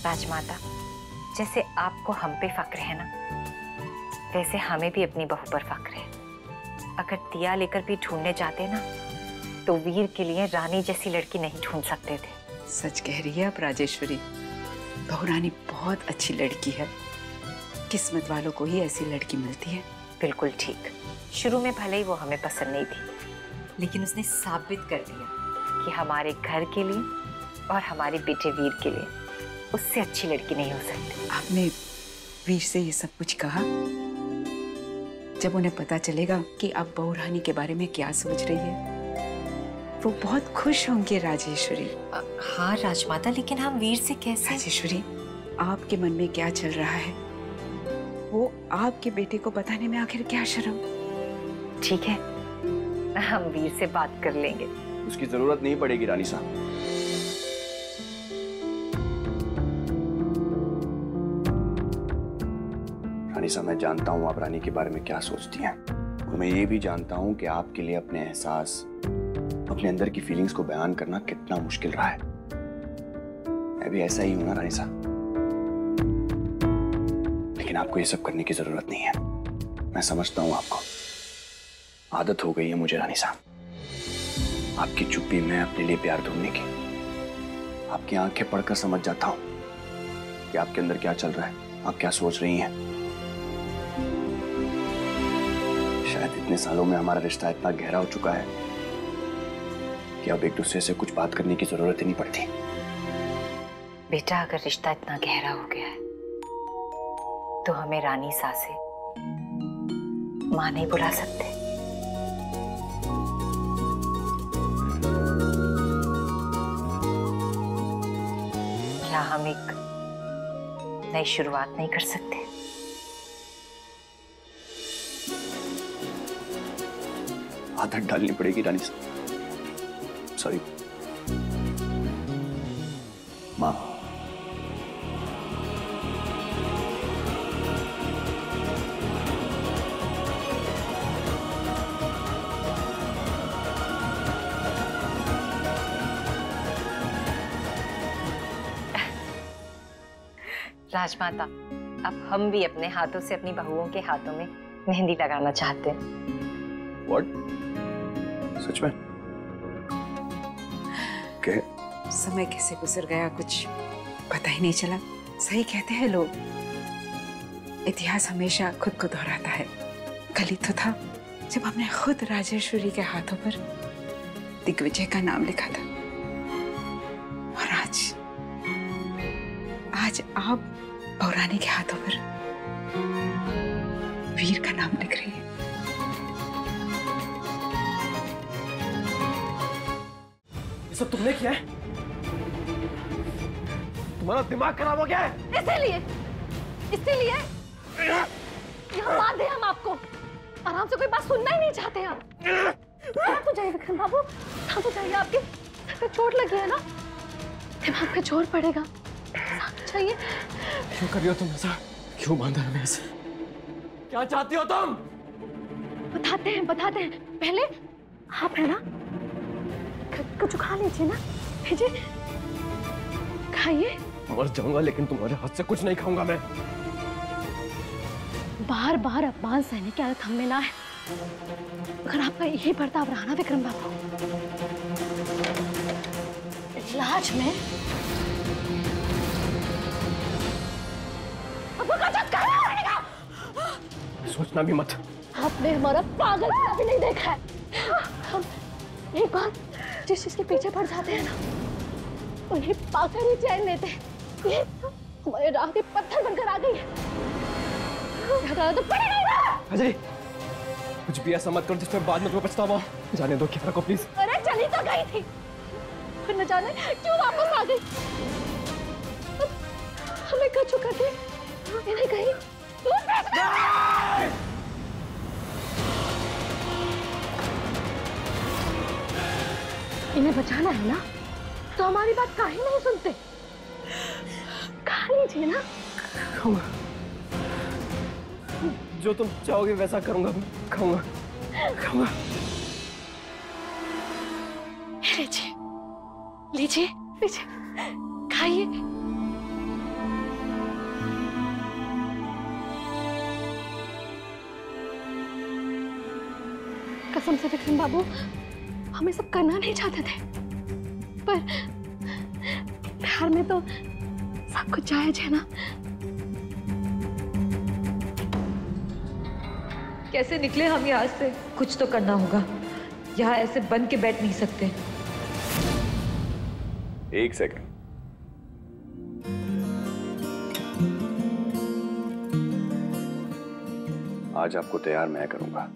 राजमाता, जैसे आपको हम पे फक्र है ना, वैसे हमें भी अपनी बहू पर फक्र है। अगर दिया लेकर भी ढूंढने जाते ना तो वीर के लिए रानी जैसी लड़की नहीं ढूंढ सकते थे। सच कह रही है आप राजेश्वरी, बहू रानी बहुत अच्छी लड़की है। किस्मत वालों को ही ऐसी लड़की मिलती है। बिल्कुल ठीक। शुरू में भले ही वो हमें पसंद नहीं थी, लेकिन उसने साबित कर दिया कि हमारे घर के लिए और हमारे बेटे वीर के लिए उससे अच्छी लड़की नहीं हो सकती। आपने वीर से ये सब कुछ कहा? जब उन्हें पता चलेगा कि आप बहू रानी के बारे में क्या सोच रही है, वो बहुत खुश होंगे राजेश्वरी। हाँ राजमाता, लेकिन हम वीर से कैसे? राजेश्वरी, आपके मन में क्या चल रहा है वो आपके बेटे को बताने में आखिर क्या शर्म? ठीक है, हम वीर से बात कर लेंगे। उसकी जरूरत नहीं पड़ेगी रानी साहब। रानी साहब, मैं जानता हूं आप रानी के बारे में क्या सोचती हैं, और मैं ये भी जानता हूं कि आपके लिए अपने एहसास, अपने अंदर की फीलिंग्स को बयान करना कितना मुश्किल रहा है। मैं भी ऐसा ही हूं ना रानी साहब, लेकिन आपको ये सब करने की जरूरत नहीं है। मैं समझता हूं आपको, आदत हो गई है मुझे रानी साहब आपकी चुप्पी में अपने लिए प्यार ढूंढने की। आपकी आंखें पढ़कर समझ जाता हूं कि आपके अंदर क्या चल रहा है, आप क्या सोच रही हैं। शायद इतने सालों में हमारा रिश्ता इतना गहरा हो चुका है कि अब एक दूसरे से कुछ बात करने की जरूरत ही नहीं पड़ती। बेटा, अगर रिश्ता इतना गहरा हो गया है तो हमें रानी सासे मां नहीं बुला सकते। क्या हम एक नई शुरुआत नहीं कर सकते? आदत डालनी पड़ेगी रानी साहब। सॉरी मां। राजमाता, अब हम भी अपने हाथों से अपनी बहुओं के हाथों में मेहंदी लगाना चाहते हैं। What? सच में? क्या? समय कैसे गुजर गया कुछ पता ही नहीं चला। सही कहते हैं लोग, इतिहास हमेशा खुद को दोहराता है। कल ही तो था जब हमने खुद राजेश्वरी के हाथों पर दिग्विजय का नाम लिखा था, और आज आप बहू रानी के हाथों पर वीर का नाम लिख रही है। ये सब तुमने किया है? तुम्हारा दिमाग खराब हो गया है? इसीलिए यहाँ मार दे हम आपको। आराम से कोई बात सुनना ही नहीं चाहते हम। कहाँ तो जाइए विक्रम बाबू, कहाँ तो जाइए? आपके सर पे चोट लगी है ना, दिमाग पे जोर पड़ेगा। चाहिए। क्यों कर रही हो तुम ऐसा? क्यों बांधा हमें ऐसे? क्या चाहती हो तुम? बताते हैं। पहले आप है ना, कुछ खा लीजिए ना। भेजिए, खाइए। मर जाऊंगा लेकिन तुम्हारे हाथ से कुछ नहीं खाऊंगा मैं। बार बार अपमान सहने की आदत हमें ना है। अगर आपका यही बर्ताव रहा ना विक्रम बाबू, इलाज में सोचना भी मत। आपने हमारा पागल कभी नहीं देखा है। हम एक बार जिस चीज के पीछे पड़ जाते हैं ना, उन्हें पाकर ही चैन लेते हैं। ये हमारे राह के पत्थर बनकर आ गई है। तो पड़ेगा ही ना। अजय, कुछ भी ऐसा मत करो जिसमें बाद में तुम्हें पछतावा हो। जाने दो कियारा को प्लीज। अरे चली तो गई थी, फिर न जाने क्यों वापस आ गई। हमें कर चुका थे, इन्हें कहीं इन्हें बचाना है ना, तो हमारी बात काहे नहीं सुनते? खा लीजिए ना। खाऊंगा, जो तुम चाहोगे वैसा करूंगा। खाऊंगा। लीजिए, खाइए। कसम से विक्रम बाबू, हम ये सब करना नहीं चाहते थे, पर प्यार में तो सब कुछ जायज है ना। कैसे निकले हम यहाँ से? कुछ तो करना होगा, यहाँ ऐसे बन के बैठ नहीं सकते। एक सेकंड। आज आपको तैयार मैं करूंगा।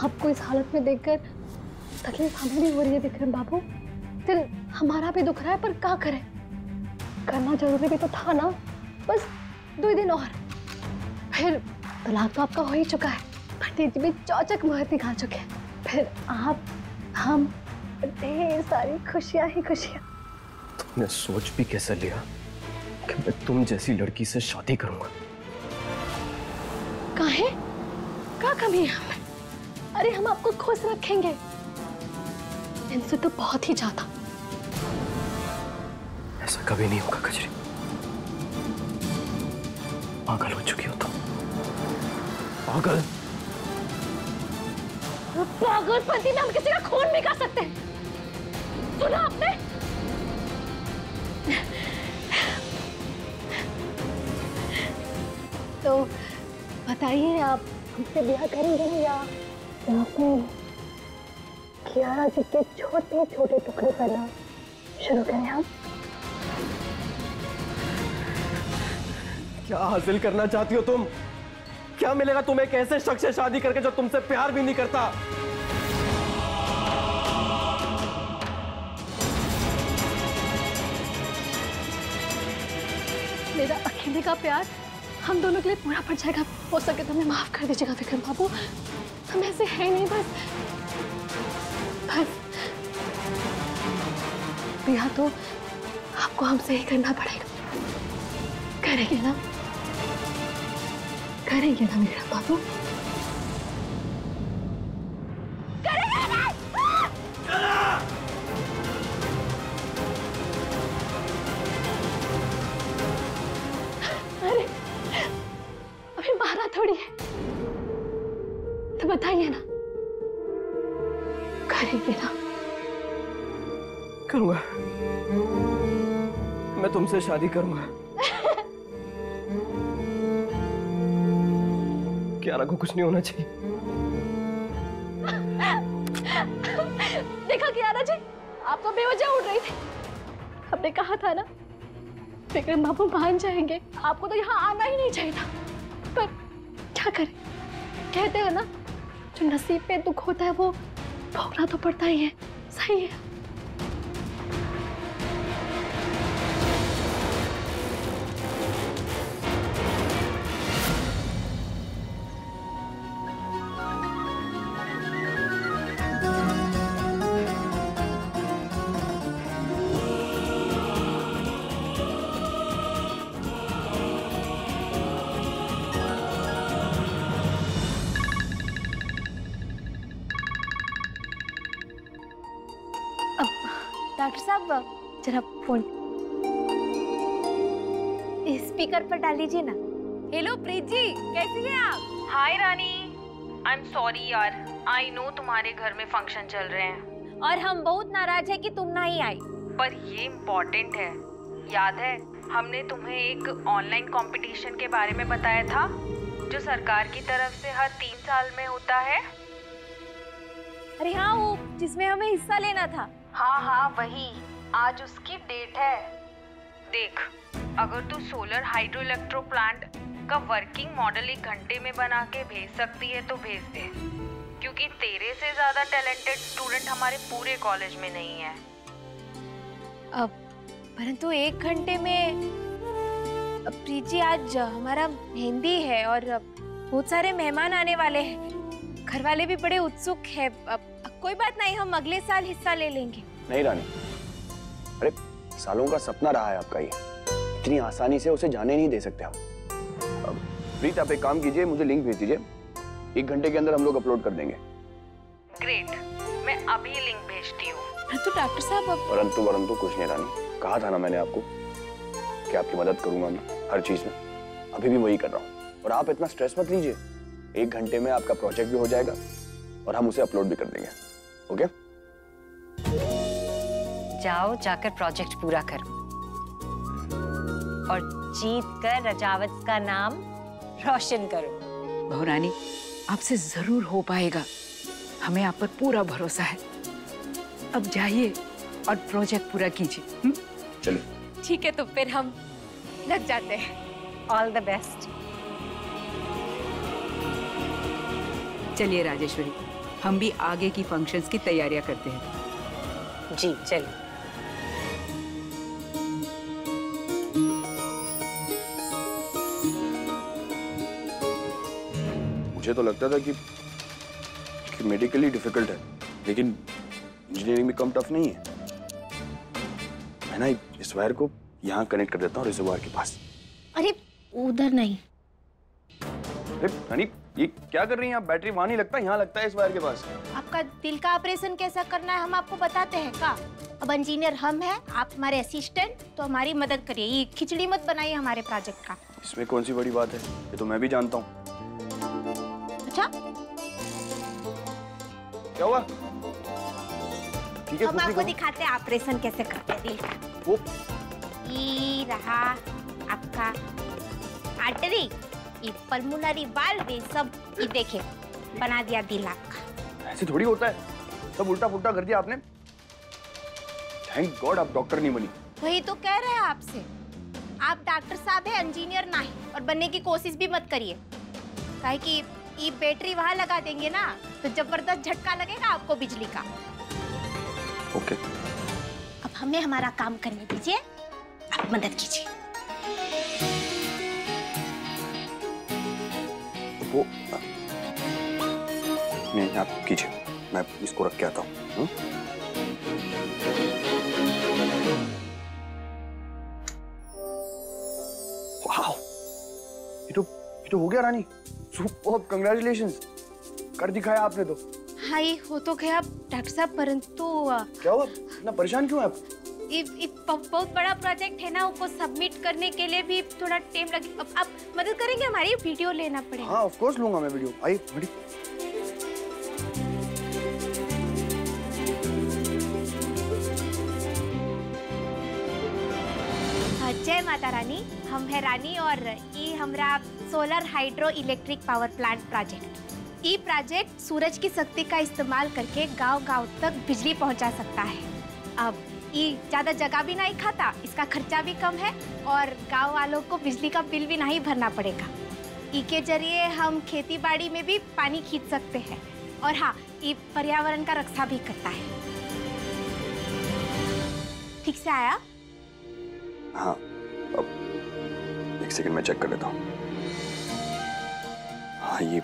आपको इस हालत में देखकर तकलीफ हमें भी हो रही है विक्रम बाबू। दिल हमारा भी दुख रहा है, पर क्या करें, करना जरूरी भी तो था ना। बस 2 दिन और, फिर तलाक तो आपका हो ही चुका है, पंडित जी भी चौचक मुहूर्त निकाल चुके हैं, फिर आप, हम, ढेर सारी खुशियां ही खुशियां। तुमने सोच भी कैसे लिया कि मैं तुम जैसी लड़की से शादी करूंगा? काहे? क्या कमी है हमें? अरे हम आपको खुश रखेंगे, इनसे तो बहुत ही ज्यादा। ऐसा कभी नहीं होगा कजरी, पागल हो चुकी हो तुम, पागल। पागलपंती में हम किसी का खून भी कर सकते हैं, सुना आपने? तो बताइए, आप हमसे ब्याह करेंगे ना, या कियारा जी के छोटे छोटे टुकड़े करना शुरू करें हम? क्या हासिल करना चाहती हो तुम? क्या मिलेगा तुम्हें एक ऐसे शख्स से शादी करके जो तुमसे प्यार भी नहीं करता? मेरा अकेले का प्यार हम दोनों के लिए पूरा पड़ जाएगा। हो सके तो हमें माफ कर दीजिएगा विक्रम बाबू, हम ऐसे हैं नहीं, बस ब्याह तो आपको हमसे ही करना पड़ेगा। करेंगे ना? करेंगे ना विक्रम बाबू? अरे अभी मारा थोड़ी है, तो बताइए ना, करेंगे ना? करूंगा, मैं तुमसे शादी करूंगा। कियारा को कुछ नहीं होना चाहिए। देखा कियारा जी, आप तो बेवजह उड़ रही थी। हमने कहा था ना विक्रम बाबू मान जाएंगे, आपको तो यहाँ आना ही नहीं चाहिए था, पर क्या करें, कहते हैं ना, जो नसीब पे दुख होता है वो भोगना तो पड़ता ही है। सही है। डॉक्टर साहब जरा फोन स्पीकर पर डाल लीजिए ना। हेलो प्रीत जी, कैसी हैं आप? हाय रानी, आई एम सॉरी यार, आई नो तुम्हारे घर में फंक्शन चल रहे हैं और हम बहुत नाराज है कि तुम नहीं आई। पर ये इम्पोर्टेंट है। याद है हमने तुम्हें एक ऑनलाइन कंपटीशन के बारे में बताया था जो सरकार की तरफ से हर 3 साल में होता है। अरे हाँ, वो जिसमें हमें हिस्सा लेना था। हाँ वही, आज उसकी डेट है। देख, अगर तू सोलर हाइड्रो इलेक्ट्रो प्लांट का वर्किंग मॉडल 1 घंटे में बना के भेज सकती है तो भेज दे, क्योंकि तेरे से ज्यादा टैलेंटेड स्टूडेंट हमारे पूरे कॉलेज में नहीं है। अब परंतु 1 घंटे में प्रीत जी, आज हमारा मेहंदी है और बहुत सारे मेहमान आने वाले हैं। घर वाले भी बड़े उत्सुक हैं। कोई बात नहीं, हम अगले साल हिस्सा ले लेंगे। नहीं रानी, अरे सालों का सपना रहा है आपका ये, इतनी आसानी से उसे जाने नहीं दे सकते हम। अब प्रीत, आप एक काम कीजिए, मुझे लिंक भेज दीजिए, 1 घंटे के अंदर हम लोग अपलोड कर देंगे। ग्रेट, मैं अभी लिंक भेजती हूँ। तो डॉक्टर साहब अब परंतु कुछ नहीं रानी, कहा था ना मैंने आपको कि आपकी मदद करूंगा मैं हर चीज में। अभी भी वही कर रहा हूँ और आप इतना स्ट्रेस मत लीजिए। 1 घंटे में आपका प्रोजेक्ट भी हो जाएगा और हम उसे अपलोड भी कर देंगे। ओके? जाओ, जाकर प्रोजेक्ट पूरा करो और जीत कर रजावत का नाम रोशन करो। बहू रानी, आपसे जरूर हो पाएगा, हमें आप पर पूरा भरोसा है। अब जाइए और प्रोजेक्ट पूरा कीजिए। चलिए। ठीक है, तो फिर हम लग जाते हैं। All the best. चलिए राजेश्वरी, हम भी आगे की फंक्शंस की तैयारियां करते हैं। जी चलिए। मुझे तो लगता था कि मेडिकली डिफिकल्ट है, लेकिन इंजीनियरिंग में कम टफ नहीं है। मैं ना इस वायर को यहाँ कनेक्ट कर देता हूँ रिजर्वायर के पास। अरे उधर नहीं। अरे रानी, ये क्या कर रही हैं आप? बैटरी वहाँ नहीं लगता, यहाँ लगता है इस वायर के पास। आपका दिल का ऑपरेशन कैसा करना है हम आपको बताते हैं का? अब इंजीनियर हम हैं, आप हमारे असिस्टेंट, तो हमारी मदद करिए। ये खिचड़ी मत बनाइए हमारे प्रोजेक्ट का। इसमें कौन सी बड़ी बात है, ये तो मैं भी जानता हूँ। अच्छा, क्या हुआ? ठीक है, अब आपको दिखाते हैं ऑपरेशन कैसे करते हैं दिल का। वो ये रहा आपका आर्टरी, ये पल्मोनरी वाल्व, ये सब ये देखे बना दिया दिल आपका। ऐसे थोड़ी होता है, सब उल्टा पुल्टा कर दिया आपने। थैंक गॉड आप डॉक्टर नहीं बनी। वही तो कह रहे हैं आपसे, आप डॉक्टर साहब है, इंजीनियर ना है, और बनने की कोशिश भी मत करिए। काहे कि ये बैटरी वहां लगा देंगे ना तो जबरदस्त झटका लगेगा आपको बिजली का। ओके। अब हमें हमारा काम करने दीजिए, आप मदद कीजिए। वो नहीं, आप कीजिए, मैं इसको रख के आता हूँ। वाह, ये तो हो गया रानी। सुपर, कांग्रेचुलेशंस, कर दिखाया आपने तो। हाँ, ये हो तो गया डॉक्टर साहब, परंतु क्या हुआ, इतना परेशान क्यों है आप? ये बहुत बड़ा प्रोजेक्ट है ना, उसको सबमिट करने के लिए भी थोड़ा टाइम लगे। अब आप मदद करेंगे हमारी? वीडियो लेना पड़ेगा। हाँ ऑफ कोर्स लूंगा मैं वीडियो। आइए बड़ी। जय माता रानी, हम है रानी और ये हमरा solar hydro electric power plant project. ये प्रोजेक्ट सूरज की शक्ति का इस्तेमाल करके गांव-गांव तक बिजली पहुंचा सकता है। अब ये ज्यादा जगह भी नहीं खाता, इसका खर्चा भी कम है और गांव वालों को बिजली का बिल भी नहीं भरना पड़ेगा। इसके जरिए हम खेती बाड़ी में भी पानी खींच सकते हैं और हाँ, ये पर्यावरण का रक्षा भी करता है। ठीक से आया? हाँ, अब 1 सेकंड में चेक कर लेता हूँ। हाँ ये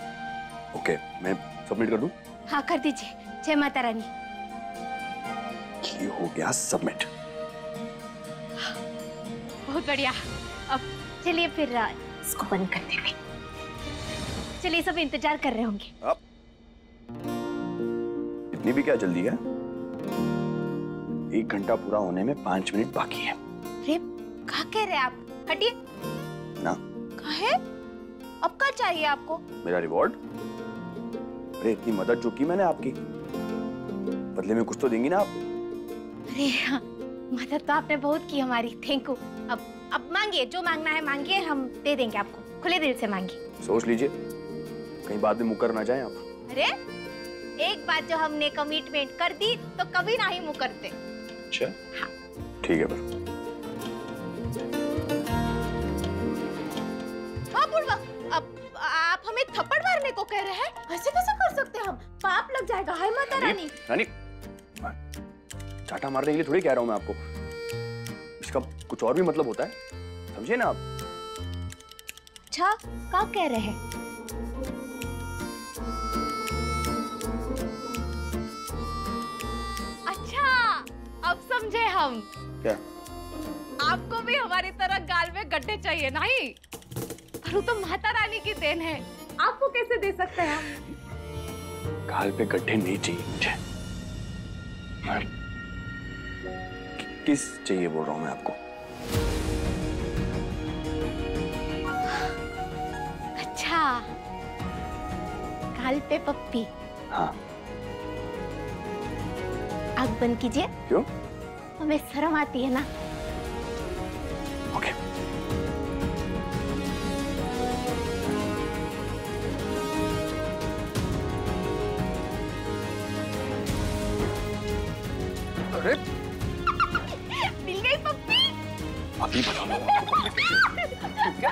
ओके, मैं सबमिट कर दूं? हाँ कर दीजिए। जय माता रानी। ये हो गया सबमिट। बहुत बढ़िया। अब चलिए फिर इसको बंद कर देंगे। चलिए, सब इंतजार कर रहे होंगे। अब इतनी भी क्या जल्दी है? 1 घंटा पूरा होने में 5 मिनट बाकी है। अरे क्या कह रहे हैं आप? हटिए ना। कहाँ है? अब क्या चाहिए आपको? मेरा रिवॉर्ड। अरे इतनी मदद जो की मैंने आपकी, बदले में कुछ तो देंगी ना आप? अरे हाँ, मदद तो आपने बहुत की हमारी, थैंक यू। अब मांगिए, जो मांगना है मांगिए, हम दे देंगे आपको, खुले दिल से मांगिए। सोच लीजिए, कहीं बाद में मुकर ना जाए आप। अरे एक बात जो हमने कमिटमेंट कर दी तो कभी ना ही मुकरते। अच्छा हाँ। ठीक है पर पूर्वा, अब आप हमें थप्पड़ मारने को कह रहे हैं? ऐसे कैसे कर सकते हैं हम? पाप लग जाएगा। हाय माता रानी। रानी, चाटा मारने के लिए थोड़ी कह रहा हूँ मैं आपको, इसका कुछ और भी मतलब होता है, समझिए ना आप। अच्छा क्या कह रहे हैं? अच्छा अब समझे हम। क्या? आपको भी हमारी तरह गाल में गड्ढे चाहिए नहीं? पर वो तो माता रानी की देन है, आपको कैसे दे सकते हैं हम? गाल पे गड्ढे नहीं चाहिए मुझे। किस चाहिए बोल रहा हूँ मैं आपको। अच्छा, गाल पे पप्पी। हाँ। आग बंद कीजिए। क्यों? हमें शर्म आती है ना। ओके। अरे मिल गई पप्पी। अभी बताऊंगा आपको। क्या? क्या?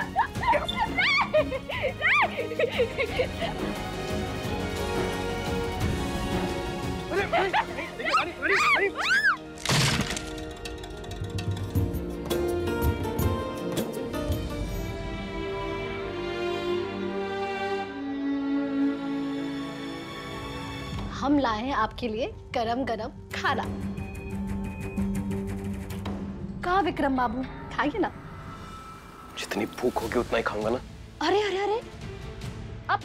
हम लाए हैं आपके लिए गरम गरम खाना। कहा विक्रम बाबू, खाइए ना। जितनी भूख होगी उतना ही खाऊंगा ना। अरे अरे अरे, आप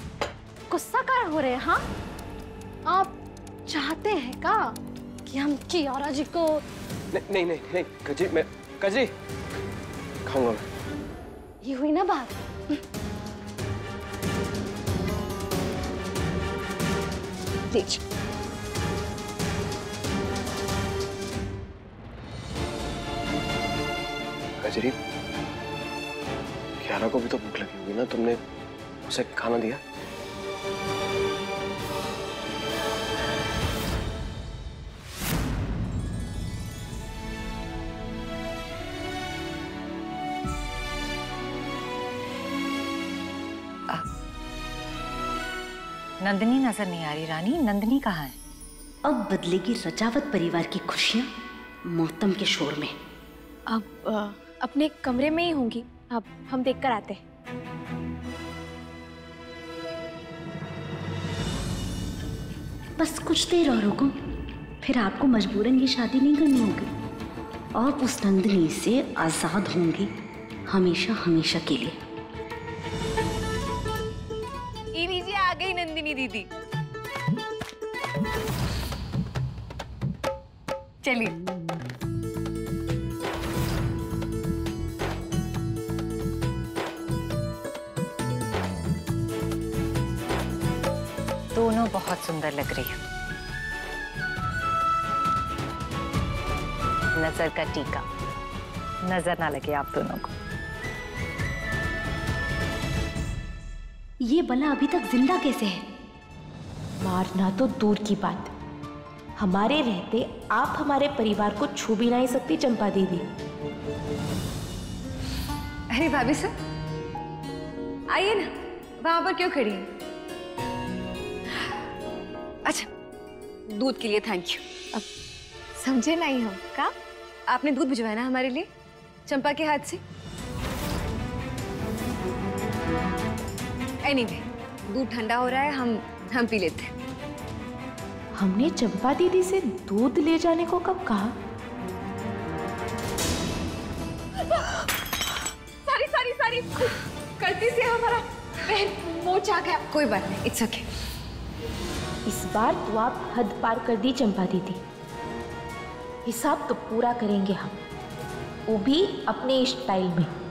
गुस्सा काहे हो रहे हैं? हाँ, आप चाहते हैं का कि हम कियारा जी को? नहीं नहीं नहीं कजरी, मैं कजरी खाऊंगा मैं। ये हुई ना बात। लीजिए। कजरी, कियारा को भी तो भूख लगी होगी ना, तुमने उसे खाना दिया? नंदिनी नजर नहीं आ रही रानी, नंदिनी कहाँ है? अब बदलेगी रजावत परिवार की खुशियां मौतम के शोर में। अब अपने कमरे में ही होंगी, अब हम देख कर आते हैं। बस कुछ देर और रुको, फिर आपको मजबूरन ये शादी नहीं करनी होगी और उस नंदिनी से आजाद होंगी हमेशा हमेशा के लिए। ये लीजिए, आ गई नंदिनी दीदी। चलिए। दोनों बहुत सुंदर लग रही है। नजर का टीका, नजर ना लगे आप दोनों को। ये बला अभी तक जिंदा कैसे है? मारना तो दूर की बात, हमारे रहते आप हमारे परिवार को छू भी नहीं सकती चंपा दीदी। अरे भाभी साहब, आइए ना, वहां पर क्यों खड़ी हैं? अच्छा, दूध के लिए थैंक यू। अब समझे नहीं हम का? आपने दूध भिजवाया ना हमारे लिए चंपा के हाथ से। एनीवे, दूध ठंडा हो रहा है, हम पी लेते हैं। हमने चंपा दीदी से दूध ले जाने को कब कहा? सारी गलती से हमारा पैर मोच आ गया। कोई बात नहीं, इट्स ओके। इस बार तो आप हद पार कर दी चंपा दीदी। हिसाब तो पूरा करेंगे हम, वो भी अपने स्टाइल में।